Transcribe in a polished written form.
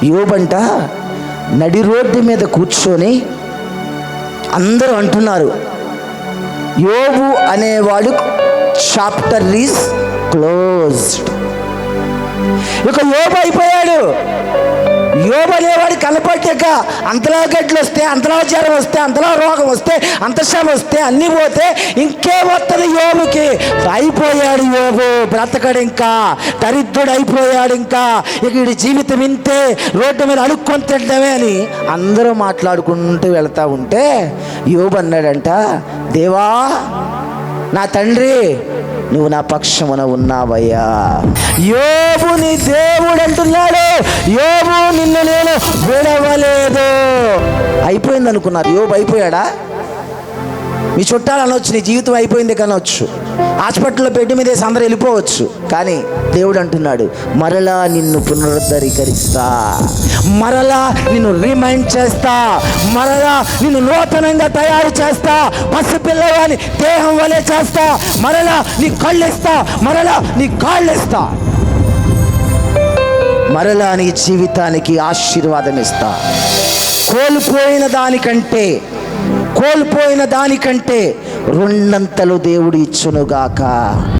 యోబంట నడి రోడ్డు మీద కూర్చొని అందరూ అంటున్నారు, యోబు అనేవాడు చాప్టర్ ఈజ్ క్లోజ్డ్. ఇక యోబు అయిపోయాడు. యోబు అనేవాడు కనపడ్డాక అంతలా గడ్డలు వస్తే, అంతలా జ్వరం వస్తే, అంతలా రోగం వస్తే, అంత శ్రమ వస్తే, అన్నీ పోతే ఇంకేమొస్తుంది యోబుకి? అయిపోయాడు యోబు, బ్రతకడు, ఇంకా దరిద్రుడు అయిపోయాడు. ఇంకా ఇక వీడి జీవితం ఇంతే, రోడ్డు మీద అడుక్కొని తింటామే అని అందరూ మాట్లాడుకుంటూ వెళ్తూ ఉంటే యోబు అన్నాడంట, దేవా నా తండ్రి, నువ్వు నా పక్షమున ఉన్నావయ్యా. యోబుని దేవుడు అంటున్నాడు, యోబు నిన్ను నేను విడవలేదు. అయిపోయింది అనుకున్నారు. యోబు అయిపోయాడా? మీ చుట్టాలు అనొచ్చు నీ జీవితం అయిపోయింది కనవచ్చు, హాస్పిటల్లో బెడ్ మీద వేసి అందరూ వెళ్ళిపోవచ్చు. కానీ దేవుడు అంటున్నాడు, మరలా నిన్ను పునరుద్ధరీకరిస్తా, మరలా నిన్ను రిమైండ్ చేస్తా, మరలా నిన్ను నూతనంగా తయారు చేస్తా, పసిపిల్లవాని దేహం వలె చేస్తా, మరలా నీ కళ్ళు ఇస్తా, మరలా నీ కాళ్ళు ఇస్తా, మరలా నీ జీవితానికి ఆశీర్వాదం ఇస్తా. కోల్పోయిన దానికంటే రెండంతలు దేవుడు ఇచ్చునుగాక.